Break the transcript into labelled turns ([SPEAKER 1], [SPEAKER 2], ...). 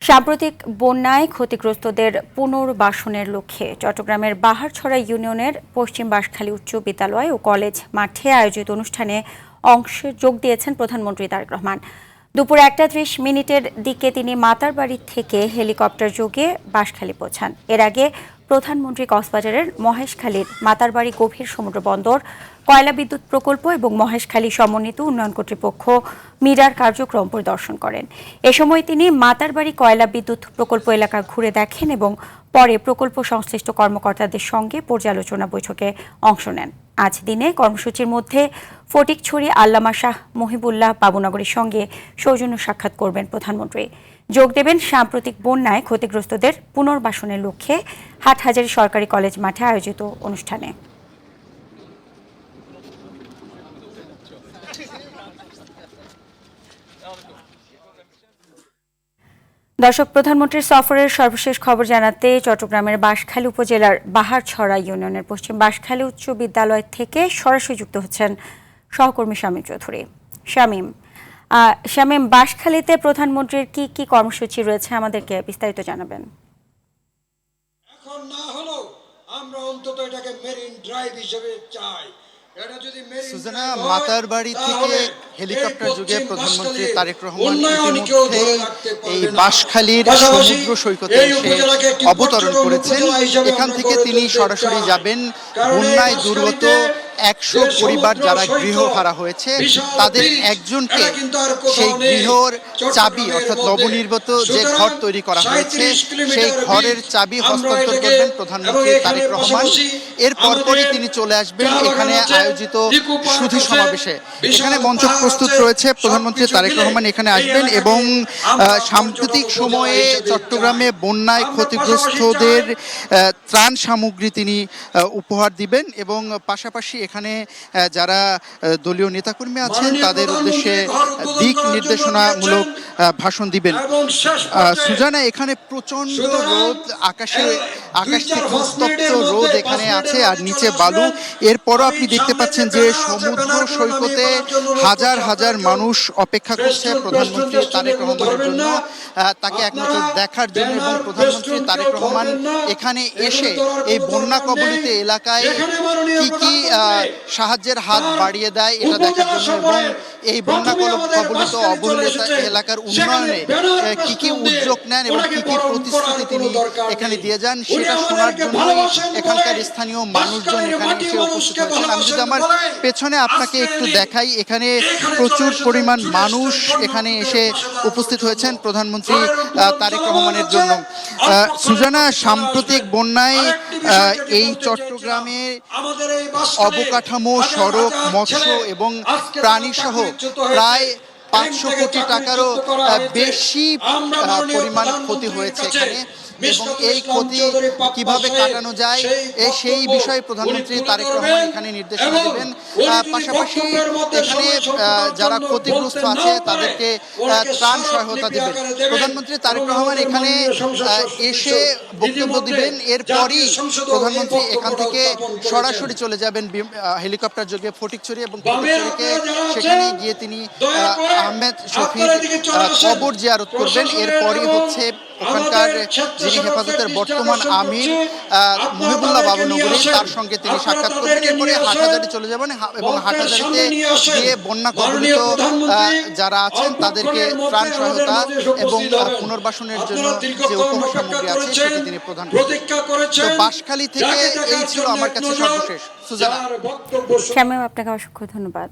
[SPEAKER 1] সাম্প্রতিক বন্যায় ক্ষতিগ্রস্তদের পুনর্বাসনের লক্ষ্যে চট্টগ্রামের বাহারছড়া ইউনিয়নের পশ্চিম বাঁশখালী উচ্চ বিদ্যালয় ও কলেজ মাঠে আয়োজিত অনুষ্ঠানে অংশে যোগ দিয়েছেন প্রধানমন্ত্রী তারেক রহমান। দুপুর 1:30 দিকে তিনি মাতারবাড়ি থেকে হেলিকপ্টার যোগে বাঁশখালী পৌঁছান। এর আগে প্রধানমন্ত্রী কক্সবাজারের মহেশখালীর মাতারবাড়ি গভীর সমুদ্র বন্দর, কয়লা বিদ্যুৎ প্রকল্প এবং মহেশখালী সমন্বিত উন্নয়ন কর্তৃপক্ষ মিরার কার্যক্রম পরিদর্শন করেন। এ সময় তিনি মাতারবাড়ি কয়লা বিদ্যুৎ প্রকল্প এলাকা ঘুরে দেখেন এবং পরে প্রকল্প সংশ্লিষ্ট কর্মকর্তাদের সঙ্গে পর্যালোচনা বৈঠকে অংশ নেন। আজ দিনে কর্মসূচির মধ্যে ফটিকছড়ি আল্লামা শাহ মহিবুল্লাহ বাবুনগরীর সঙ্গে সৌজন্য সাক্ষাৎ করবেন প্রধানমন্ত্রী। যোগ দেবেন সাম্প্রতিক বন্যায় ক্ষতিগ্রস্তদের পুনর্বাসনের লক্ষ্যে হাটহাজারী সরকারি কলেজ মাঠে আয়োজিত অনুষ্ঠানে। দর্শক, প্রধানমন্ত্রীর সফরের সর্বশেষ খবর জানাতে চট্টগ্রামের বাঁশখালী উপজেলার বাহারছড়া ইউনিয়নের পশ্চিম বাঁশখালী উচ্চ বিদ্যালয় থেকে সরাসরি যুক্ত হচ্ছেন সহকর্মী শামীম চৌধুরী। শামীম, বাঁশখালীতে প্রধানমন্ত্রীর কি কি কর্মসূচি রয়েছে আমাদেরকে বিস্তারিত জানাবেন।
[SPEAKER 2] এখন না হলো আমরা অন্তত এটাকে মেরিন ড্রাইভ হিসেবে চাই।
[SPEAKER 3] সুজানা, মাতারবাড়ি থেকে হেলিকপ্টার যোগে প্রধানমন্ত্রী তারেক রহমান ইতিমধ্যে এই বাঁশখালীর সমুদ্র সৈকতে এসে অবতরণ করেছেন। এখান থেকে তিনি সরাসরি যাবেন বন্যায় দুর্গত 100 পরিবার যারা গৃহহারা হয়েছে তাদের একজনকে সেই গৃহর চাবি অর্থাৎ নবনির্মিত যে ঘর তৈরি করা হয়েছে সেই ঘরের চাবি হস্তান্তর করবেন প্রধানমন্ত্রী তারেক রহমান। এর পরপরই তিনি চলে আসবেন এখানে আয়োজিত সুধী সমাবেশে। এখানে মঞ্চ প্রস্তুত রয়েছে, প্রধানমন্ত্রী তারেক রহমান এখানে আসবেন এবং সাম্প্রতিক সময়ে চট্টগ্রামে বন্যায় ক্ষতিগ্রস্তদের ত্রাণ সামগ্রী তিনি উপহার দিবেন এবং পাশাপাশি এখানে যারা দলীয় নেতাকর্মী আছেন তাদের উদ্দেশ্যে দিক নির্দেশনামূলক ভাষণ দিবেন। সুজানা, এখানে প্রচন্ড রোদ, আকাশ থেকে উত্তপ্ত রোদ এখানে আছে আর নিচে বালু। এরপরও আপনি দেখতে পাচ্ছেন যে সমুদ্র সৈকতে হাজার হাজার মানুষ অপেক্ষা করছে প্রধানমন্ত্রী তারেক রহমানের জন্য, তাকে এক নজর দেখার জন্য। এবং প্রধানমন্ত্রী তারেক রহমান এখানে এসে এই বন্যা কবলিত এলাকায় কি কি সাহায্যের হাত বাড়িয়ে দেয় এটা দেখার জন্য এবং এই বন্যা কবলিত অবহেলিত এলাকার উন্নয়নে কি কি উদ্যোগ নেন এবং কি কি প্রতিশ্রুতি তিনি এখানে দিয়ে যান সেটা শোনার জন্য এখানকার স্থানীয় মানুষজন এখানে এসে উপস্থিত হয়েছেন। আমি যদি আমার পেছনে আপনাকে একটু দেখাই, এখানে প্রচুর পরিমাণ মানুষ এখানে এসে উপস্থিত হয়েছেন প্রধানমন্ত্রী তারেক রহমানের জন্য। সুজানা, সাম্প্রতিক বন্যায় এই চট্টগ্রামে অবকাঠামো, সড়ক, মৎস্য এবং প্রাণী সহ প্রায় 500 কোটি টাকারও বেশি পরিমাণ ক্ষতি হয়েছে এখানে এবং এই ক্ষতি কিভাবে কাটানো যায় সেই বিষয়ে প্রধানমন্ত্রী তারেক রহমান এখানে নির্দেশনা দেবেন। পাশাপাশি এখানে যারা ক্ষতিগ্রস্ত আছে তাদেরকে ত্রাণ সহায়তা দেবেন। প্রধানমন্ত্রী তারেক রহমান এখানে এসে বক্তব্য দিবেন। এরপরই প্রধানমন্ত্রী এখান থেকে সরাসরি চলে যাবেন হেলিকপ্টার যোগে ফটিকছড়ি এবং ফটিকছড়িকে সেখানে গিয়ে তিনি আহমেদ শফির কবর জিয়ারত করবেন। এরপরই হচ্ছে ওখানকার যিনি হেফাজতের বর্তমান আমির মহিবুল্লাহ বাবুনগরী তার সঙ্গে তিনি সাক্ষাৎ করবেন। এরপরে হাটহাজারী চলে যাবেন এবং হাটহাজারীতে গিয়ে বন্যা কবলিত যারা আছেন তাদেরকে ত্রাণ সহায়তা এবং পুনর্বাসনের জন্য যে উপহার সামগ্রী আছে সেটি তিনি প্রদান করবেন। তো বাঁশখালী থেকে এই ছিল আমার কাছে সর্বশেষ। সুজানা,
[SPEAKER 1] শামীম, আপনাকে অসংখ্য ধন্যবাদ।